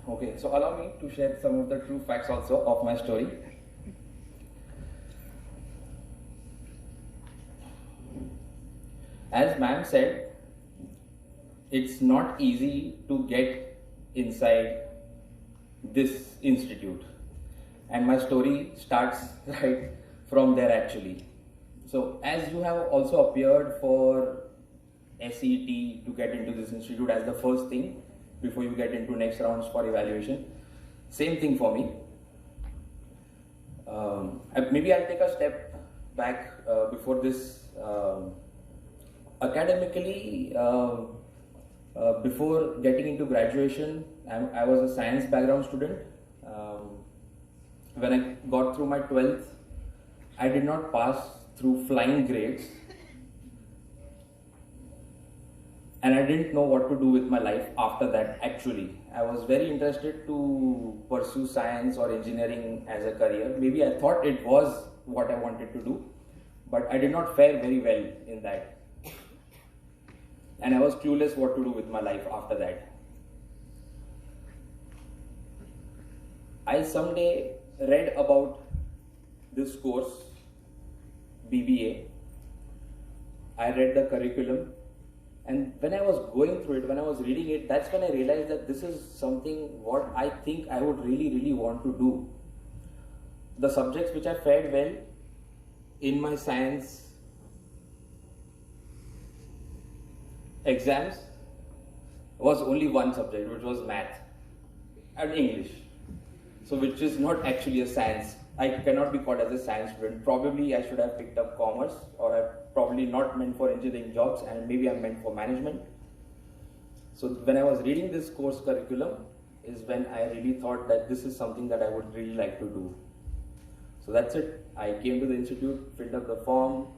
Okay, so allow me to share some of the true facts also of my story. As ma'am said, it's not easy to get inside this institute, and my story starts right from there actually. So as you have also appeared for SET to get into this institute as the first thing before you get into next rounds for evaluation, same thing for me. Maybe I'll take a step back before this. Academically, before getting into graduation, I was a science background student. When I got through my 12th, I did not pass through flying grades, and I didn't know what to do with my life after that. Actually, I was very interested to pursue science or engineering as a career. Maybe I thought it was what I wanted to do, but I did not fare very well in that. And I was clueless what to do with my life after that. I someday read about this course, BBA. I read the curriculum, and when I was going through it, when I was reading it, that's when I realized that this is something what I think I would really want to do. The subjects which I fared well in my science exams was only one subject, which was math and English. So which is not actually a science. I cannot be called as a science student. Probably I should have picked up commerce, or I'm probably not meant for engineering jobs, and maybe I'm meant for management. So when I was reading this course curriculum is when I really thought that this is something that I would really like to do. So that's it. I came to the institute, filled up the form,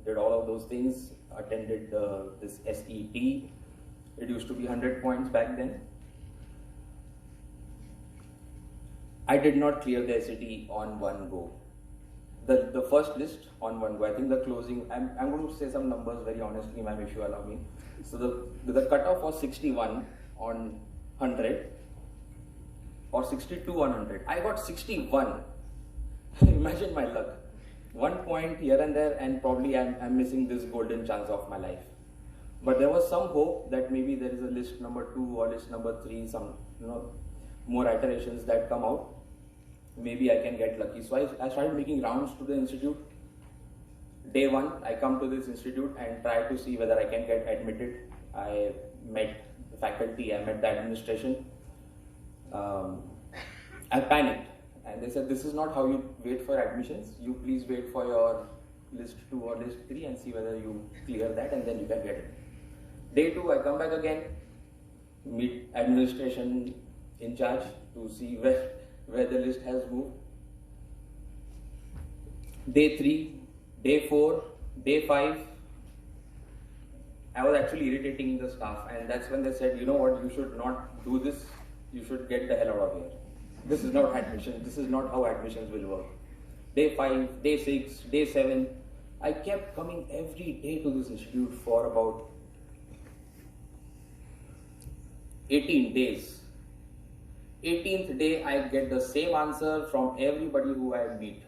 did all of those things, attended this SET. It used to be 100 points back then. I did not clear the SET on one go. The first list on one go. I think the closing, I'm going to say some numbers very honestly, ma'am, if you allow me. So the cutoff was 61 on 100 or 62 on 100. I got 61. Imagine my luck. 1 point here and there, and probably I'm missing this golden chance of my life. But there was some hope that maybe there is a list number 2 or list number 3, some more iterations that come out. Maybe I can get lucky. So I started making rounds to the institute. Day 1, I come to this institute and try to see whether I can get admitted. I met the faculty, I met the administration. I panicked. And they said, this is not how you wait for admissions. You please wait for your list 2 or list 3 and see whether you clear that, and then you can get it. Day 2, I come back again, meet administration in charge to see where the list has moved. Day 3, day 4, day 5, I was actually irritating the staff, and that's when they said, you know what, you should not do this, you should get the hell out of here. This is not admission. This is not how admissions will work. Day 5, day 6, day 7. I kept coming every day to this institute for about 18 days. 18th day, I get the same answer from everybody who I meet.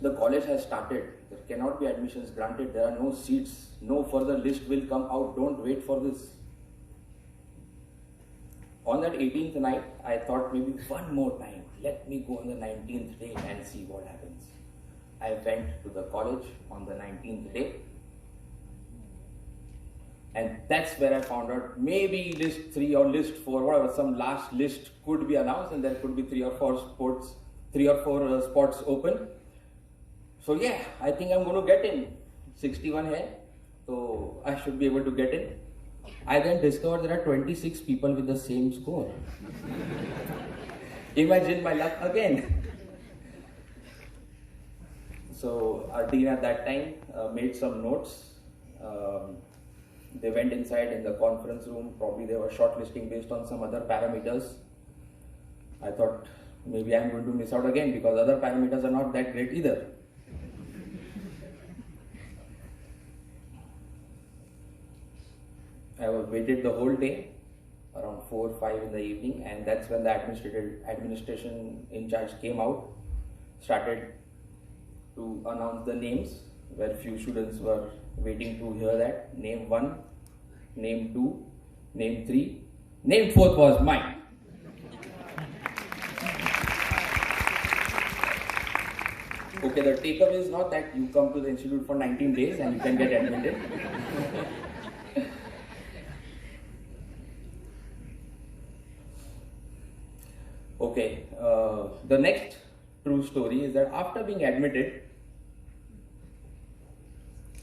The college has started. There cannot be admissions granted. There are no seats. No further list will come out. Don't wait for this. On that 18th night, I thought maybe one more time, let me go on the 19th day and see what happens. I went to the college on the 19th day, and that's where I found out maybe list 3 or list 4, whatever, some last list could be announced, and there could be 3 or 4 spots open. So yeah, I think I'm going to get in. 61 hai, so I should be able to get in. I then discovered there are 26 people with the same score. Imagine my luck again. So our dean at that time made some notes. They went inside in the conference room. Probably they were shortlisting based on some other parameters. I thought maybe I'm going to miss out again because other parameters are not that great either. I waited the whole day, around 4 or 5 in the evening, and that's when the administration in charge came out, started to announce the names, where few students were waiting to hear that. Name 1, name 2, name 3, name 4th was mine. Okay, the takeaway is not that you come to the institute for 19 days and you can get admitted. Okay, the next true story is that after being admitted,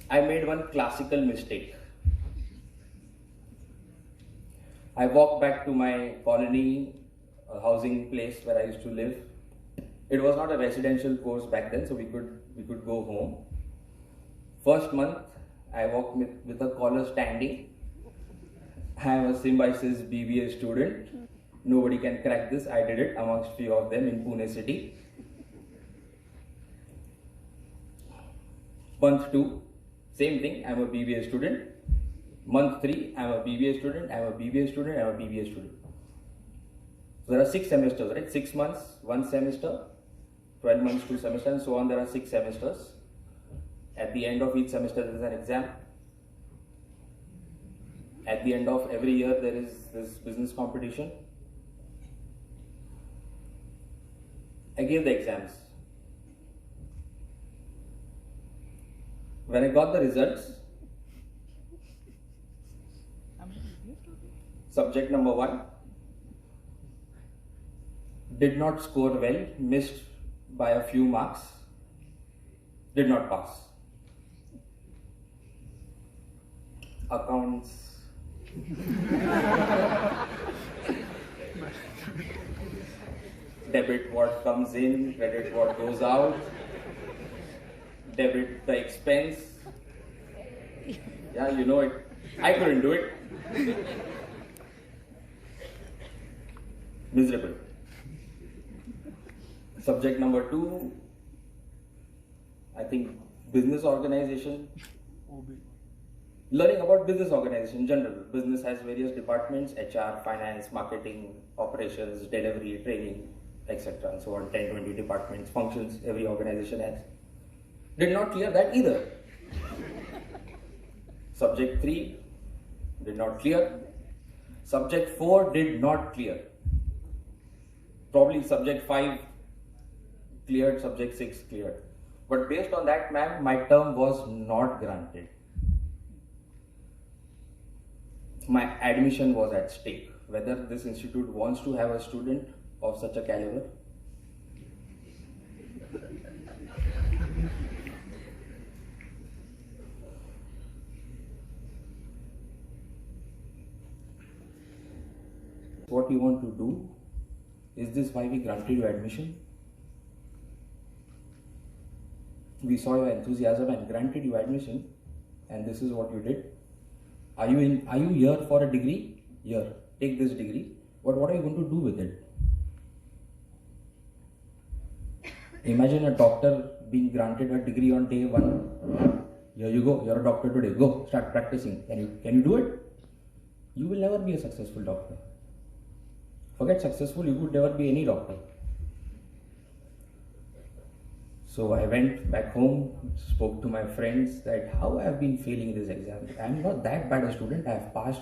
I made one classical mistake. I walked back to my colony, housing place where I used to live. It was not a residential course back then, so we could go home. First month, I walked with a collar standing. I am a Symbiosis BBA student. Nobody can crack this. I did it amongst few of them in Pune city. Month 2, same thing. I am a BBA student. Month 3, I am a BBA student. I am a BBA student. I am a BBA student. So there are 6 semesters, right? 6 months, 1 semester. 12 months, 2 semesters, and so on. There are 6 semesters. At the end of each semester, there is an exam. At the end of every year, there is this business competition. I gave the exams. When I got the results, subject number 1 did not score well, missed by a few marks, did not pass. Accounts. Debit what comes in, credit what goes out, debit the expense. Yeah, you know it. I couldn't do it. Miserable. Subject number 2, I think business organization. Learning about business organization in general. Business has various departments: HR, finance, marketing, operations, delivery, training, etc. and so on. 10, 20 departments, functions every organization has. Did not clear that either. Subject 3 did not clear. Subject 4 did not clear. Probably subject 5 cleared, subject 6 cleared. But based on that, ma'am, my term was not granted. My admission was at stake, whether this institute wants to have a student of such a caliber. What you want to do? Is this why we granted you admission? We saw your enthusiasm and granted you admission, and this is what you did. Are you here for a degree? Here, take this degree. But what are you going to do with it? Imagine a doctor being granted a degree on day 1. Here you go, you're a doctor today. Go, start practicing. Can you do it? You will never be a successful doctor. Forget successful, you could never be any doctor. So I went back home, spoke to my friends that how I have been failing this exam. I'm not that bad a student. I have passed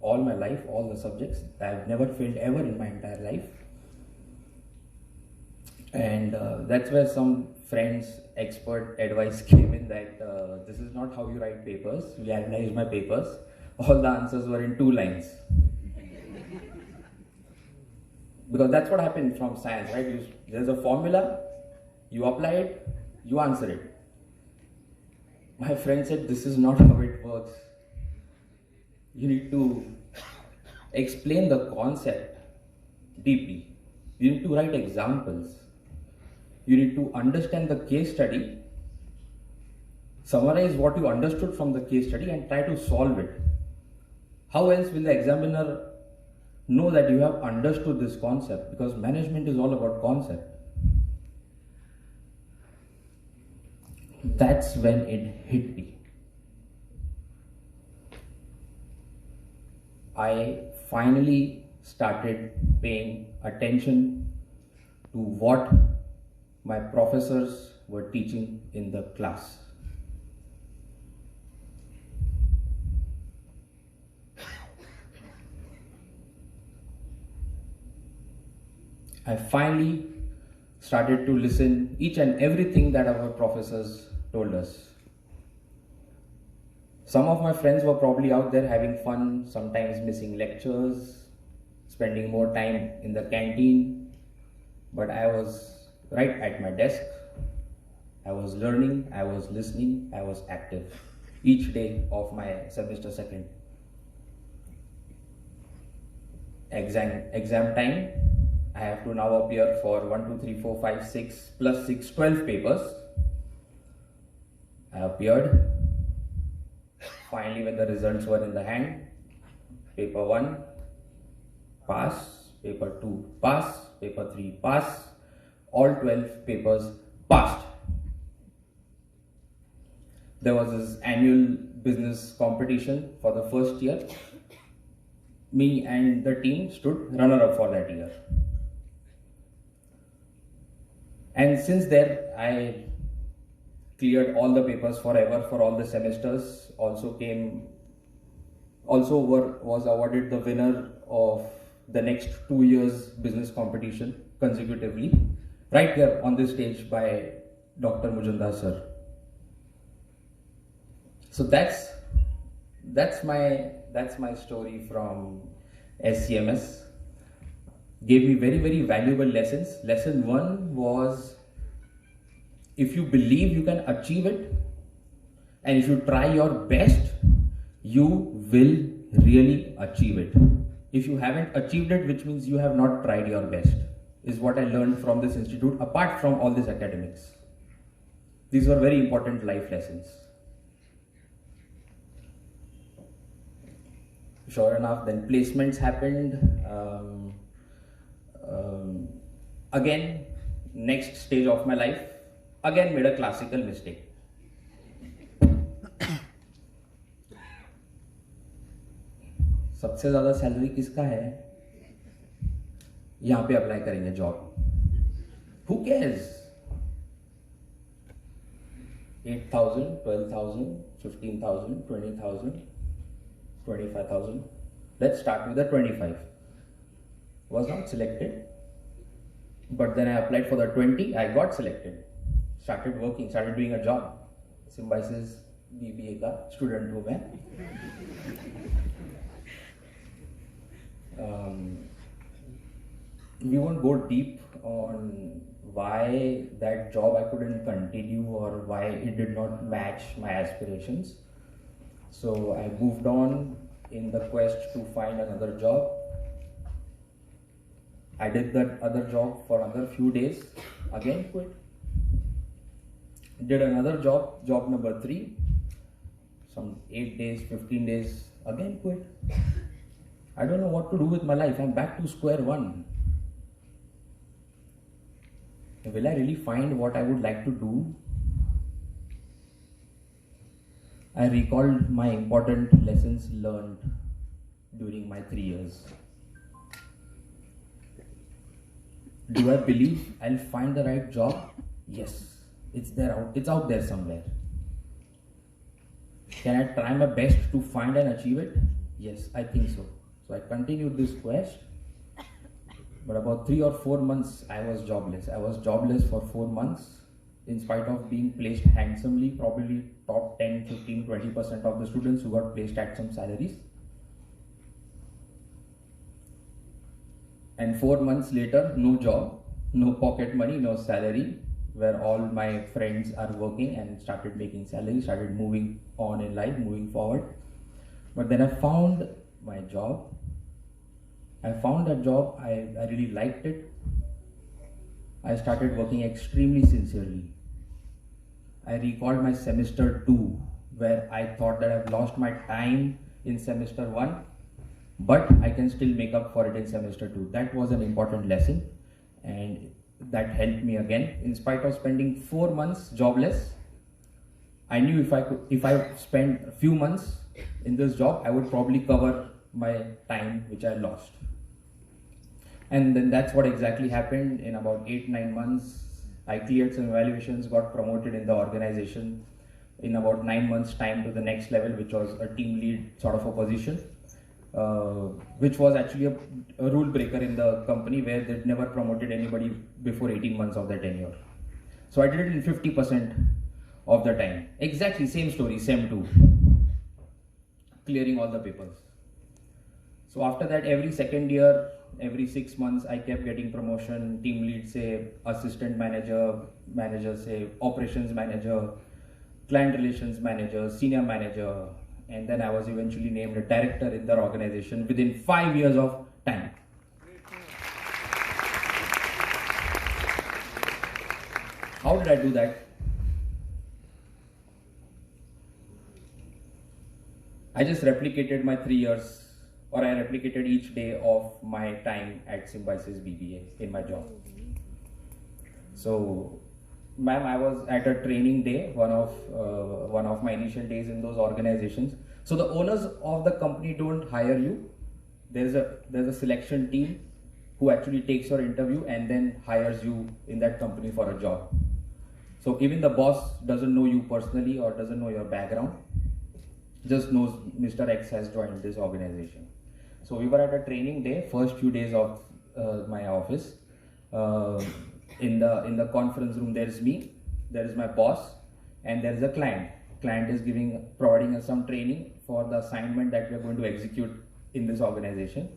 all my life, all the subjects. I have never failed ever in my entire life. And that's where some friends' expert advice came in that this is not how you write papers. We analyzed my papers. All the answers were in 2 lines. Because that's what happened from science, right? There's a formula, you apply it, you answer it. My friend said, this is not how it works. You need to explain the concept deeply. You need to write examples. You need to understand the case study, summarize what you understood from the case study and try to solve it. How else will the examiner know that you have understood this concept? Because management is all about concept. That's when it hit me. I finally started paying attention to what my professors were teaching in the class. I finally started to listen each and everything that our professors told us. Some of my friends were probably out there having fun, sometimes missing lectures, spending more time in the canteen, but I was right at my desk. I was learning, I was listening, I was active each day of my semester second. Exam time, I have to now appear for 1, 2, 3, 4, 5, 6 plus 6, 12 papers. I appeared. Finally, when the results were in the hand, paper 1, pass, paper 2, pass, paper 3, pass, all 12 papers passed. There was this annual business competition for the first year. Me and the team stood runner-up for that year. And since then, I cleared all the papers forever for all the semesters. Was awarded the winner of the next 2 years business competition consecutively, right here on this stage by Dr. Mujumdar sir. So that's my story from SCMS. Gave me very, very valuable lessons. Lesson 1 was, if you believe you can achieve it and if you try your best, you will really achieve it. If you haven't achieved it, which means you have not tried your best, is what I learned from this institute, apart from all this academics. These were very important life lessons. Sure enough, then placements happened. Again, next stage of my life, again made a classical mistake. सबसे ज़्यादा salary किसका है? यहाँ पे apply करेंगे job. Who cares? 8,000, 12,000, 15,000, 20,000, 25,000. Let's start with the 25. Was not selected, but then I applied for the 20. I got selected. Started working, started doing a job. Symbiosis BBA का student हूँ मैं. We won't go deep on why that job I couldn't continue or why it did not match my aspirations. So I moved on in the quest to find another job. I did that other job for another few days, again quit. Did another job, job number 3, some 8 days, 15 days, again quit. I don't know what to do with my life. I'm back to square one. Will I really find what I would like to do? I recalled my important lessons learned during my 3 years. Do I believe I'll find the right job? Yes, it's out there somewhere. Can I try my best to find and achieve it? Yes, I think so. So I continued this quest, but about 3 or 4 months I was jobless. I was jobless for 4 months in spite of being placed handsomely, probably top 10, 15, 20% of the students who got placed at some salaries. And 4 months later, no job, no pocket money, no salary, where all my friends are working and started making salary, started moving on in life, moving forward. But then I found my job. I found that job, I really liked it. I started working extremely sincerely. I recalled my semester 2, where I thought that I've lost my time in semester 1, but I can still make up for it in semester 2. That was an important lesson, and that helped me again. In spite of spending 4 months jobless, I knew if I spent a few months in this job, I would probably cover my time which I lost. And then that's what exactly happened. In about 8-9 months, I cleared some evaluations, got promoted in the organization in about 9 months time to the next level, which was a team lead sort of a position, which was actually a rule breaker in the company where they'd never promoted anybody before 18 months of their tenure. So I did it in 50% of the time. Exactly same story, same too. Clearing all the papers. So after that, every second year, every 6 months, I kept getting promotion. Team lead say assistant manager, manager say operations manager, client relations manager, senior manager, and then I was eventually named a director in their organization within 5 years of time. How did I do that? I just replicated my 3 years, or I replicated each day of my time at Symbiosis BBA in my job. So, ma'am, I was at a training day, one of my initial days in those organizations. So the owners of the company don't hire you. There's a selection team who actually takes your interview and then hires you in that company for a job. So even the boss doesn't know you personally or doesn't know your background, just knows Mr. X has joined this organization. So we were at a training day, first few days of my office. In the conference room, there is me, there is my boss, and there is a client. Client is providing us some training for the assignment that we are going to execute in this organization.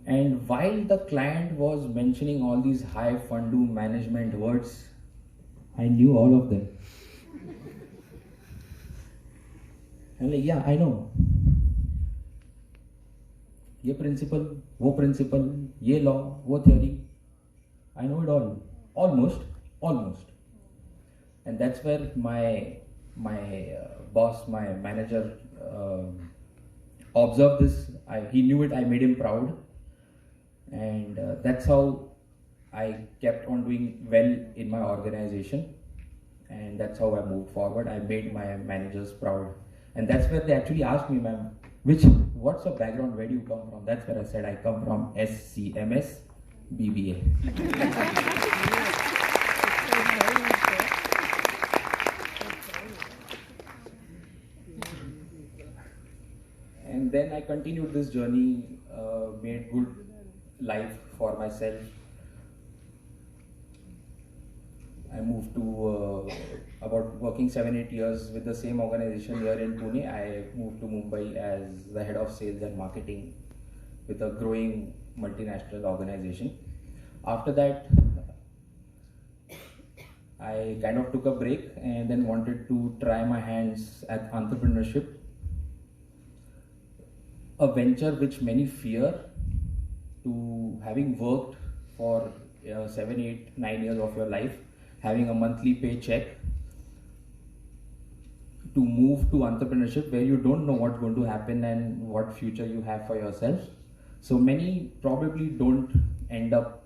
And while the client was mentioning all these high fundu management words, I knew all of them. I'm like, yeah, I know. ये principle, वो principle, ये law, वो theory. I know it all, almost. And that's where my boss, my manager, observed this. He knew it. I made him proud, and that's how I kept on doing well in my organization, and that's how I moved forward. I made my managers proud, and that's where they actually asked me, ma'am, what's your background? Where do you come from? That's where I said I come from SCMS BBA. And then I continued this journey, made good life for myself. I moved to about working 7-8 years with the same organization here in Pune. I moved to Mumbai as the head of sales and marketing with a growing multinational organization. After that, I kind of took a break and then wanted to try my hands at entrepreneurship, a venture which many fear. To having worked for 7, 8, 9 years of your life, having a monthly paycheck, to move to entrepreneurship where you don't know what's going to happen and what future you have for yourself. So many probably don't end up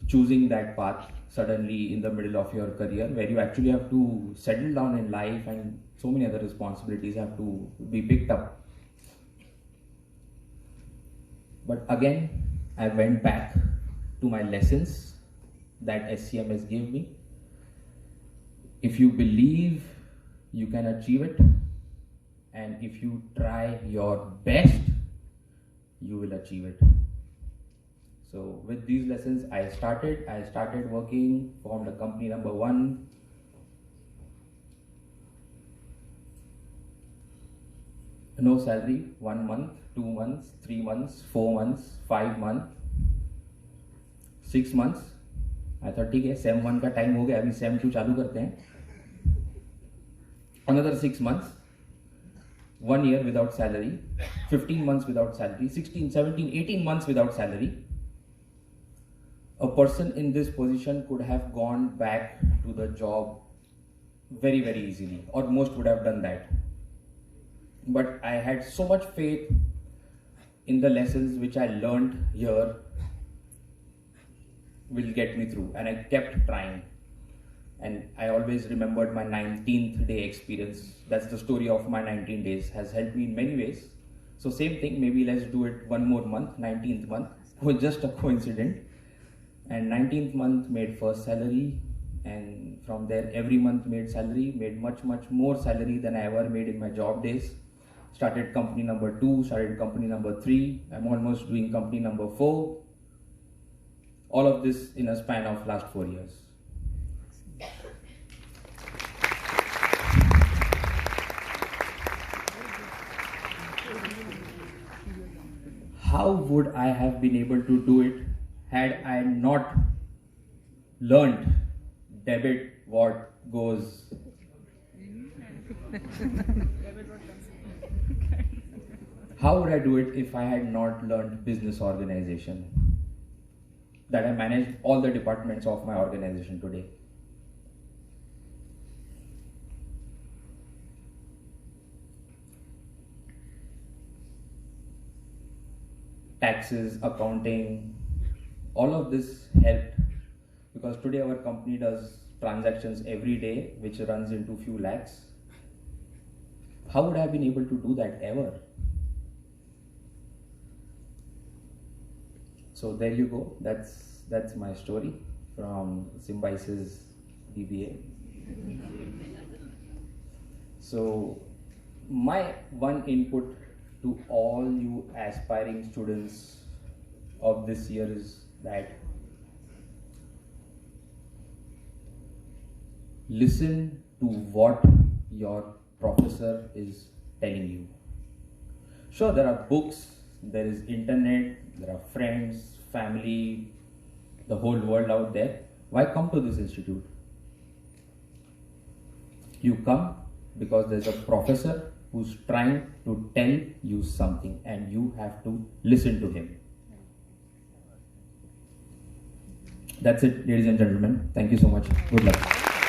choosing that path suddenly in the middle of your career, where you actually have to settle down in life and so many other responsibilities have to be picked up. But again, I went back to my lessons that SCMS gave me. If you believe, you can achieve it, and if you try your best, you will achieve it. So with these lessons, I started working, formed a company number 1. No salary, 1 month, 2 months, 3 months, 4 months, 5 months, 6 months. I thought ठीक है, SEM 1 का time हो गया, अभी SEM 2 चालू करते हैं. Another 6 months, 1 year without salary, 15 months without salary, 16, 17, 18 months without salary. A person in this position could have gone back to the job very, very easily, or most would have done that. But I had so much faith in the lessons which I learned here will get me through, and I kept trying. And I always remembered my 19th day experience. That's the story of my 19 days, has helped me in many ways. So same thing, maybe let's do it one more month, 19th month, was just a coincidence. And 19th month made first salary, and from there every month made salary, made much more salary than I ever made in my job days. Started company number 2, started company number 3, I'm almost doing company number 4. All of this in a span of last 4 years. How would I have been able to do it had I not learned debit what goes? How would I do it if I had not learned business organization? That I managed all the departments of my organization today. Taxes, accounting, all of this helped, because today our company does transactions every day which runs into few lakhs. How would I have been able to do that ever? So there you go, that's my story from Symbiosis BBA. So my one input to all you aspiring students of this year is that listen to what your professor is telling you. Sure, there are books, there is internet, there are friends, family, the whole world out there. Why come to this institute? You come because there's a professor who's trying to tell you something and you have to listen to him. That's it, ladies and gentlemen. Thank you so much. Good luck.